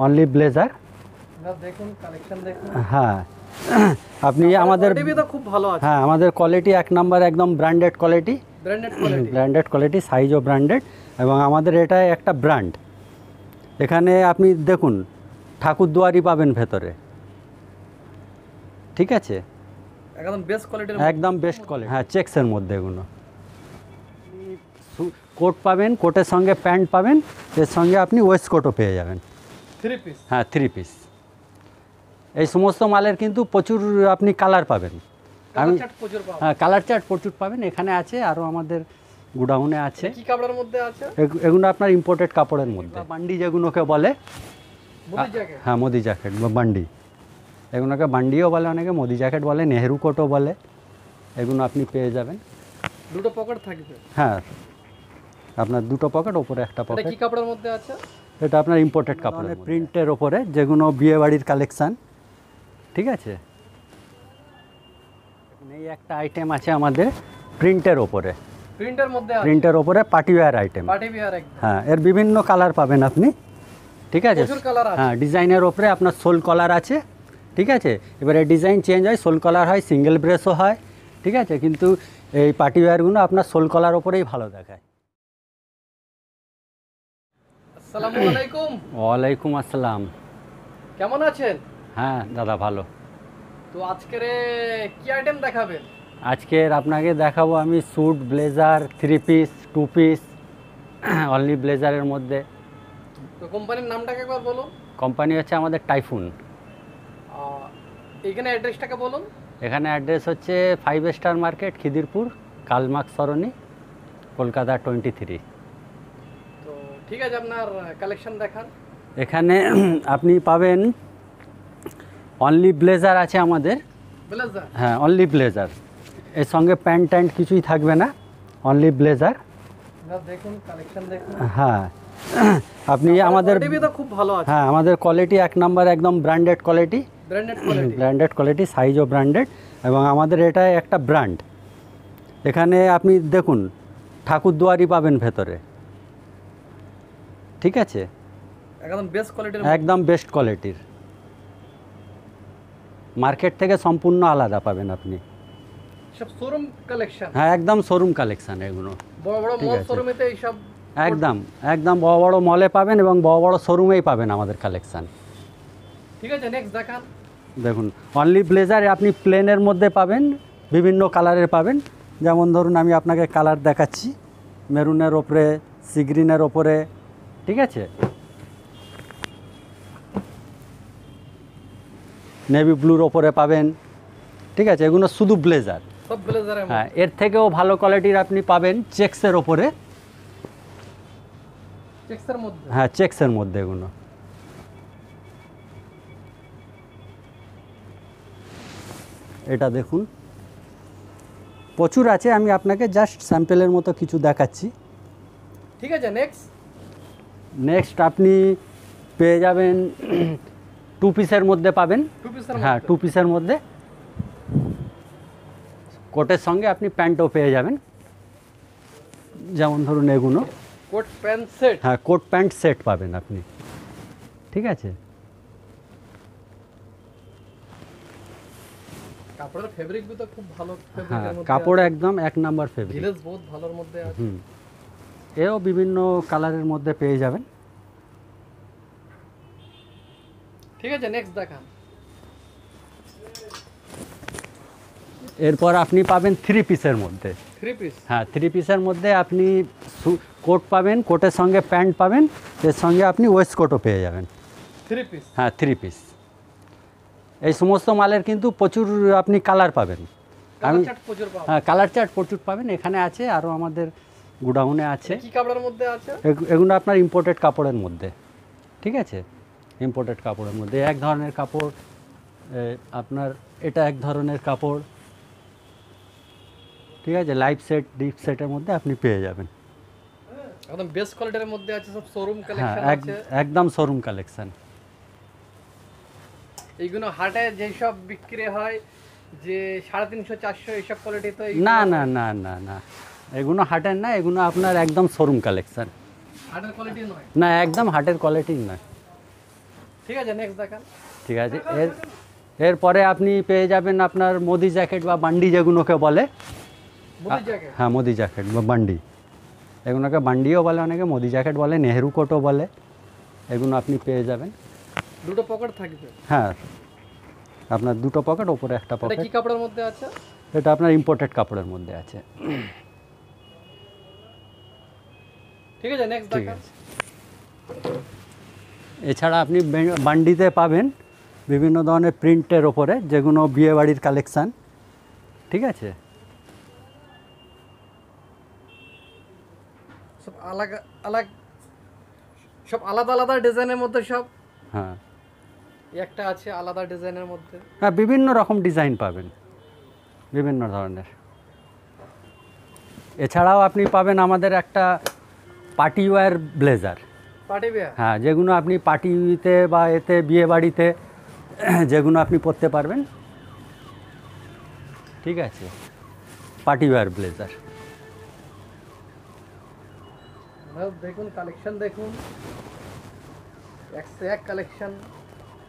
Only blazer. দেখুন collection দেখুন। হ্যাঁ আপনি আমাদের খুব ভালো আছে। হ্যাঁ আমাদের কোয়ালিটি এক নাম্বার, একদম ব্র্যান্ডেড কোয়ালিটি। ব্র্যান্ডেড কোয়ালিটি, সাইজও ব্র্যান্ডেড, এবং আমাদের এটা একটা ব্র্যান্ড। এখানে আপনি দেখুন ঠাকুরদুয়ারি পাবেন ভেতরে, ঠিক আছে, একদম বেস্ট কোয়ালিটির, একদম বেস্ট কোয়ালিটি। হ্যাঁ চেক্সের মধ্যে এগুলো। কোট পাবেন, কোটের সঙ্গে প্যান্ট পাবেন, এর সঙ্গে আপনি ওয়েস্ট কোটও পেয়ে যাবেন। 3 পিস। হ্যাঁ 3 পিস। এই সমস্ত মালের কিন্তু প্রচুর আপনি কালার পাবেন। হ্যাঁ কালার চার্ট প্রচুর পাবেন, এখানে আছে, আরও আমাদের গোডাউনে আছে। কি কাপড়ের মধ্যে আছে? এগুলো আপনার ইম্পোর্টেড কাপড়ের মধ্যে, বান্ডি যেগুলোকে বলে। মোদি জ্যাকেট। হ্যাঁ মোদি জ্যাকেট বা বান্ডি, এগুলোকে বান্ডিও বলে অনেকে, মোদি জ্যাকেট বলে, নেহেরু কোটও বলে। এগুলো আপনি পেয়ে যাবেন। দুটো পকেট থাকবে। হ্যাঁ আপনার দুটো পকেট, ওপরে একটা পকেট। এটা কি কাপড়ের মধ্যে আছে? এটা আপনার ইম্পোর্টেড কাপড়, প্রিন্টের ওপরে, যেগুলো বিয়ে বাড়ির কালেকশান, ঠিক আছে। এই একটা আইটেম আছে আমাদের প্রিন্টের ওপরে, প্রিন্টের ওপরে পার্টিওয়্যার আইটেম। হ্যাঁ এর বিভিন্ন কালার পাবেন আপনি, ঠিক আছে। হ্যাঁ ডিজাইনের ওপরে আপনার সোল কলার আছে, ঠিক আছে। এবারে ডিজাইন চেঞ্জ হয়, সোল কলার হয়, সিঙ্গেল ব্রেসও হয়, ঠিক আছে। কিন্তু এই পার্টিওয়্যারগুলো আপনার সোল কলার ওপরেই ভালো দেখায়। আসসালামু আলাইকুম। ওয়ালাইকুম আসসালাম। কেমন আছেন? হ্যাঁ দাদা ভালো। তো আজকের কি আইটেম দেখাবেন? আজকের আপনাকে দেখাবো আমি suit, blazer, 3 piece, 2 piece, only ব্লেজারের মধ্যে। তো কোম্পানির নামটাকে একবার বলুন। কোম্পানি হচ্ছে আমাদের টাইফুন। এখানে অ্যাড্রেসটাকে বলুন। এখানে অ্যাড্রেস হচ্ছে 5 স্টার মার্কেট, খিদিরপুর, কালমার্ক সরণি, কলকাতা 23। তো ঠিক আছে, আপনার কালেকশন দেখান। এখানে আপনি পাবেন অনলি ব্লেজার আছে আমাদের। ব্লেজার? হ্যাঁ অনলি ব্লেজার, এর সঙ্গে প্যান্ট ট্যান্ট কিছুই থাকবে না, অনলি ব্লেজার। দেখুন কালেকশন দেখুন। হ্যাঁ আপনি আমাদের খুব ভালো আছে। হ্যাঁ আমাদের কোয়ালিটি এক নাম্বার, একদম ব্র্যান্ডেড কোয়ালিটি। ব্র্যান্ডেড কোয়ালিটি, সাইজও ব্র্যান্ডেড, এবং আমাদের এটা একটা ব্র্যান্ড। এখানে আপনি দেখুন ঠাকুরদুয়ারি পাবেন ভেতরে, ঠিক আছে, একদম বেস্ট কোয়ালিটির, একদম বেস্ট কোয়ালিটির। মার্কেট থেকে সম্পূর্ণ আলাদা পাবেন আপনি। সব শোরুম কালেকশন। হ্যাঁ একদম শোরুম কালেকশন এগুলো, বড় বড় মল শোরুমেতে এই সব একদম একদম বড় বড় মলে পাবেন এবং বড় বড় শোরুমেই পাবেন আমাদের কালেকশান। ঠিক আছে, নেক্সট দেখান। দেখুন অনলি ব্লেজার আপনি প্লেনের মধ্যে পাবেন, বিভিন্ন কালারের পাবেন। যেমন ধরুন আমি আপনাকে কালার দেখাচ্ছি, মেরুনের ওপরে, সি গ্রিনের ওপরে, ঠিক আছে, নেভি ব্লুর ওপরে পাবেন, ঠিক আছে। এগুলো শুধু ব্লেজার, সব ব্লেজার। হ্যাঁ এর থেকেও ভালো কোয়ালিটির আপনি পাবেন চেক্সের ওপরে। চেক্সের মধ্যে? হ্যাঁ চেক্সের মধ্যে এগুলো। এটা দেখুন প্রচুর আছে, আমি আপনাকে জাস্ট স্যাম্পেলের মতো কিছু দেখাচ্ছি। ঠিক আছে, নেক্সট আপনি পেয়ে যাবেন 2 পিসের মধ্যে পাবেন। হ্যাঁ 2 পিসের মধ্যে কোটের সঙ্গে আপনি প্যান্টও পেয়ে যাবেন। যেমন ধরুন এগুলো কোট প্যান্ট সেট। হ্যাঁ কোট প্যান্ট সেট পাবেন আপনি, ঠিক আছে। কাপড়ের ফেব্রিক তো খুব ভালো, হ্যাঁ কাপড় একদম এক নাম্বার ফেব্রিক, গ্লেজ বহুত ভালোর মধ্যে আছে। এও বিভিন্ন কালারের মধ্যে পেয়ে যাবেন। ঠিক আছে, নেক্সট দেখান। এরপর আপনি পাবেন 3 পিসের মধ্যে। 3 পিস? হ্যাঁ 3 পিসের মধ্যে আপনি কোট পাবেন, কোটের সঙ্গে প্যান্ট পাবেন, এর সঙ্গে আপনি ওয়েস্ট কোটও পেয়ে যাবেন। 3 পিস? হ্যাঁ 3 পিস। এই সমস্ত মালের কিন্তু প্রচুর আপনি কালার পাবেন। হ্যাঁ কালার চার্ট প্রচুর পাবেন, এখানে আছে, আরও আমাদের গোডাউনে আছে। কি কাপড়ের মধ্যে আছে? এগুলো আপনার ইম্পোর্টেড কাপড়ের মধ্যে, ঠিক আছে, ইম্পোর্টেড কাপড়ের মধ্যে। এক ধরনের কাপড়, আপনার এটা এক ধরনের কাপড়, ঠিক আছে। লাইভ সেট, ডিপ সেটের মধ্যে আপনি পেয়ে যাবেন। একদম বেস্ট কোয়ালিটির মধ্যে আছে, সব শোরুম কালেকশন হ্যাঁ আছে, একদম শোরুম কালেকশন। এইগুলো হাটে যেই সব বিক্রি হয় যে 350 400 এইসব কোয়ালিটি, তো না না না না না, এগুলো হাটের না, এগুলো আপনার একদম শোরুম কালেকশন। হাটের কোয়ালিটি নয়? না একদম হাটের কোয়ালিটি নয়। ঠিক আছে, নেক্সট দেখান। ঠিক আছে, এরপরে আপনি পেয়ে যাবেন আপনার মোদি জ্যাকেট বা বান্ডি যেগুলোকে বলে। মোদি জ্যাকেট, হ্যাঁ মোদি জ্যাকেট বা বান্ডি, এগুলোকে বান্ডিও বলে, অনেকে মোদি জ্যাকেট বলে, নেহেরু কোটও বলে। এগুলো আপনি পেয়ে যাবেন। দুটো পকেট থাকবে। হ্যাঁ, আপনার দুটো পকেট, ওপরে একটা এটা পকেট। কি কাপড়ের মধ্যে আছে? এটা আপনার ইম্পোর্টেড কাপড়ের মধ্যে আছে। ঠিক আছে, নেক্সট ঠিক দেখান। আছে, এছাড়া আপনি বান্ডিতে পাবেন বিভিন্ন ধরনের প্রিন্টের ওপরে, যেগুলো বিয়ে বাড়ির কালেকশান। ঠিক আছে, সব আলাদা আলাদা, সব আলাদা আলাদা ডিজাইনের মধ্যে সব। হ্যাঁ একটা আছে আলাদা ডিজাইনের মধ্যে। হ্যাঁ, বিভিন্ন রকম ডিজাইন পাবেন, বিভিন্ন ধরনের। এছাড়াও আপনি পাবেন আমাদের একটা party wear blazer. Party wear, হ্যাঁ, যেগুলো আপনি পার্টিতে বা এতে বিয়ে বাড়িতে যেগুলো আপনি পরতে পারবেন। ঠিক আছে, পার্টি ওয়্যার ব্লেজার। দেখুন কালেকশন দেখুন, এক সে এক কালেকশন।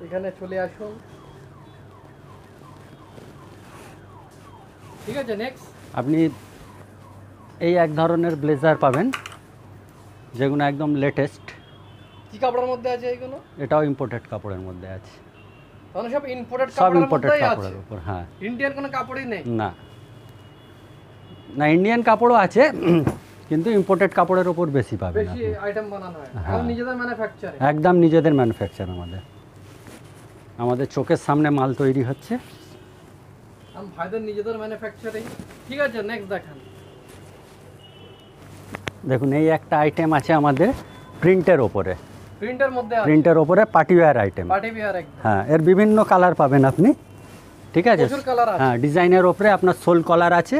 এখানে চলে আসুন। ঠিক আছে, নেক্সট। আপনি এই এক ধরনের ব্লেজার পাবেন, যেগুলো একদম লেটেস্ট। কি কাপড়ের মধ্যে আছে এইগুলো? এটাও ইম্পোর্টেড কাপড়ের মধ্যে আছে। তাহলে সব ইম্পোর্টেড সব কাপড়ের ইম্পোর্টেড মধ্যেই আছে, কাপড়ের উপর। হ্যাঁ, ইন্ডিয়ান কোনো কাপড়ই নেই। না না, ইন্ডিয়ান কাপড়ও আছে, কিন্তু ইম্পোর্টেড কাপড়ের উপর বেশি পাবেন বেশি আপনি। আইটেম বানানো হয়, হ্যাঁ। আর নিজেদের ম্যানুফ্যাকচারিং। একদম নিজেদের ম্যানুফ্যাকচার। আমাদের চোখের সামনে মাল তৈরি হচ্ছে। ভাইদের নিজেদের ম্যানুফ্যাকচারিং। ঠিক আছে, নেক্সট দেখান। দেখুন, এই একটা আইটেম আছে আমাদের প্রিন্টের ওপরে। প্রিন্টের মধ্যে আছে, প্রিন্টের ওপরে party wear item. Party wear একদম। হ্যাঁ, এর বিভিন্ন কালার পাবেন আপনি। ঠিক আছে, প্রচুর কালার আছে। হ্যাঁ, ডিজাইনের ওপরে আপনার সোল কলার আছে।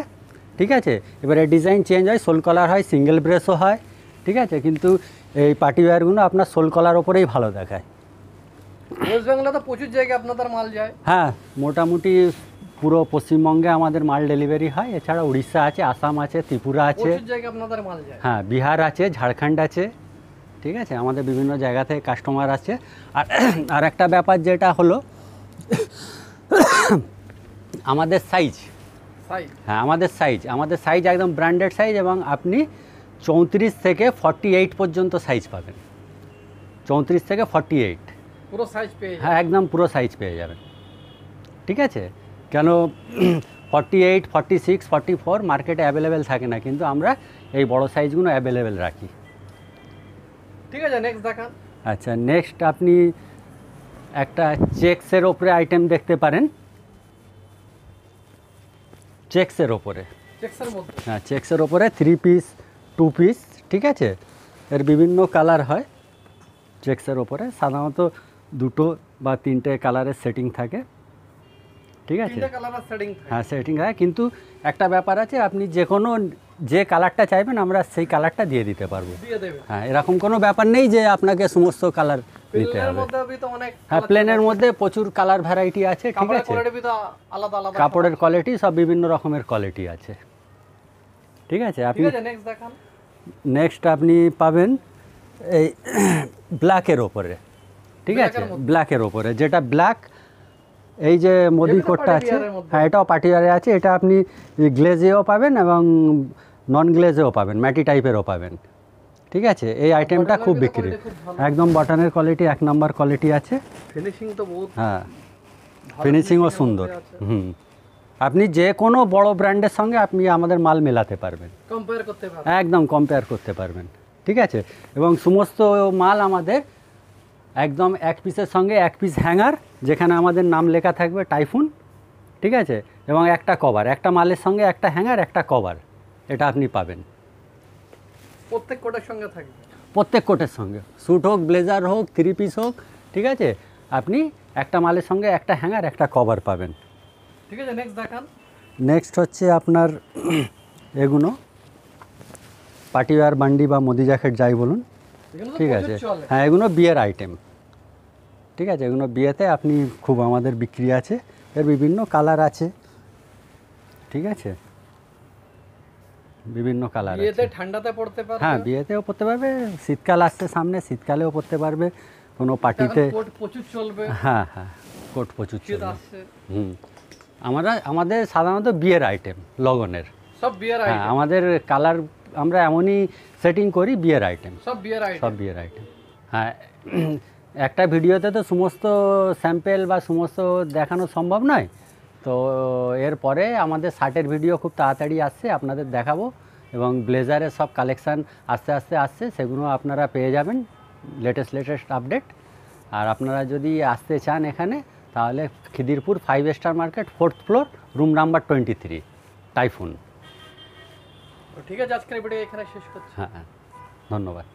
ঠিক আছে, এবারে ডিজাইন চেঞ্জ হয়, সোল কলার হয়, সিঙ্গেল ব্রেসও হয়। ঠিক আছে, কিন্তু এই পার্টি ওয়্যারগুলো আপনার সোল কলার ওপরেই ভালো দেখায়। ওয়েস্ট বেঙ্গলে তো প্রচুর জায়গায় আপনাদের মাল যায়। হ্যাঁ, মোটামুটি পুরো পশ্চিমবঙ্গে আমাদের মাল ডেলিভারি হয়। এছাড়া উড়িষ্যা আছে, আসাম আছে, ত্রিপুরা আছে। প্রচুর জায়গায় আপনাদের মাল যায়। হ্যাঁ, বিহার আছে, ঝাড়খণ্ড আছে। ঠিক আছে, আমাদের বিভিন্ন জায়গা থেকে কাস্টমার আছে। আর আর একটা ব্যাপার যেটা হলো আমাদের সাইজ। সাইজ, হ্যাঁ, আমাদের সাইজ একদম ব্র্যান্ডেড সাইজ, এবং আপনি 34 থেকে 48 পর্যন্ত সাইজ পাবেন। 34 থেকে 48, পুরো সাইজ পেয়ে যায়। হ্যাঁ একদম পুরো সাইজ পেয়ে যাবেন। ঠিক আছে, কেন 48, 46, 44 মার্কেটে অ্যাভেলেবেল থাকে না, কিন্তু আমরা এই বড় সাইজগুলো অ্যাভেলেবেল রাখি। ঠিক আছে, নেক্সট দেখান। আচ্ছা, নেক্সট আপনি একটা চেক্সের ওপরে আইটেম দেখতে পারেন। চেক্সের ওপরে, চেক্সের মধ্যে। হ্যাঁ, চেক্সের ওপরে 3 পিস, 2 পিস। ঠিক আছে, এর বিভিন্ন কালার হয়। চেক্সের ওপরে সাধারণত 2 বা 3টে কালারের সেটিং থাকে। ঠিক আছে, তিনটে কালারের সেটিং থাকে। হ্যাঁ সেটিং হয়, কিন্তু একটা ব্যাপার আছে, আপনি যে কালারটা চাইবেন আমরা সেই কালারটা দিয়ে দিতে পারবো। দিয়ে দেবে। হ্যাঁ, এরকম কোনো ব্যাপার নেই যে আপনাকে সমস্ত কালার নিতে প্লেনের হবে। মধ্যে তো অনেক, হ্যাঁ, প্লেনের মধ্যে প্রচুর কালার ভ্যারাইটি আছে। ঠিক কাপড়ের আছে, কোয়ালিটি তো আলাদা আলাদা। কাপড়ের কোয়ালিটি সব বিভিন্ন রকমের কোয়ালিটি আছে। ঠিক আছে, ঠিক আপনি আছে, নেক্সট দেখান। নেক্সট আপনি পাবেন এই ব্ল্যাকের ওপরে। ঠিক আছে, ব্ল্যাকের ওপরে, যেটা ব্ল্যাক, এই যে মোদি কোটটা আছে, হ্যাঁ এটাও পার্টিওয়ারে আছে। এটা আপনি গ্লেজেও পাবেন এবং নন গ্লেজেও পাবেন, ম্যাটি টাইপেরও পাবেন। ঠিক আছে, এই আইটেমটা খুব বিক্রি, একদম বটনের কোয়ালিটি 1 নম্বর কোয়ালিটি আছে। ফিনিশিং তো বহুত, হ্যাঁ, ফিনিশিংও সুন্দর। আপনি যে কোনো বড় ব্র্যান্ডের সঙ্গে আপনি আমাদের মাল মেলাতে পারবেন, কম্পেয়ার করতে পারবেন, একদম কম্পেয়ার করতে পারবেন। ঠিক আছে, এবং সমস্ত মাল আমাদের একদম এক পিসের সঙ্গে 1 পিস হ্যাঙ্গার, যেখানে আমাদের নাম লেখা থাকবে টাইফুন। ঠিক আছে, এবং একটা কভার, একটা মালের সঙ্গে একটা হ্যাঙ্গার, একটা কভার, এটা আপনি পাবেন প্রত্যেক কোটের সঙ্গে থাকবে। প্রত্যেক কোটের সঙ্গে, স্যুট হোক, ব্লেজার হোক, 3 পিস হোক। ঠিক আছে, আপনি একটা মালের সঙ্গে একটা হ্যাঙ্গার, একটা কভার পাবেন। ঠিক আছে, নেক্সট দেখান। নেক্সট হচ্ছে আপনার এগুলো পার্টিওয়ার বান্ডি বা মোদি জ্যাকেট যাই বলুন। ঠিক আছে, হ্যাঁ এগুলো বিয়ের আইটেম। ঠিক আছে, এগুলো বিয়েতে আপনি খুব আমাদের বিক্রি আছে। এর বিভিন্ন কালার আছে। ঠিক আছে, বিভিন্ন কালার আছে। বিয়েতে ঠান্ডাতে পড়তে পারবে। হ্যাঁ, বিয়েতেও পরতে পারবে, শীতকাল আসছে সামনে, শীতকালেও পরতে পারবে, কোনো পার্টিতে কোট প্রচুর চলবে। হ্যাঁ হ্যাঁ, কোট প্রচুর শীত চলবে। আসছে, আমাদের সাধারণত বিয়ের আইটেম, লগনের সব বিয়ার হ্যাঁ, আইটেম, আমাদের কালার আমরা এমনই সেটিং করি বিয়ের আইটেম, সব বিয়ার আইটেম। সব বিয়ের আইটেম। হ্যাঁ, একটা ভিডিওতে তো সমস্ত স্যাম্পেল বা সমস্ত দেখানো সম্ভব নয়, তো এরপরে আমাদের শার্টের ভিডিও খুব তাড়াতাড়ি আসছে, আপনাদের দেখাবো, এবং ব্লেজারের সব কালেকশান আস্তে আস্তে আসছে, সেগুলো আপনারা পেয়ে যাবেন, লেটেস্ট আপডেট। আর আপনারা যদি আসতে চান এখানে, তাহলে Khidirpur 5 star market, 4th floor, room number 23, typhoon. ঠিক আছে, আজকের ভিডিও এখানে শেষ করছি। হ্যাঁ, ধন্যবাদ।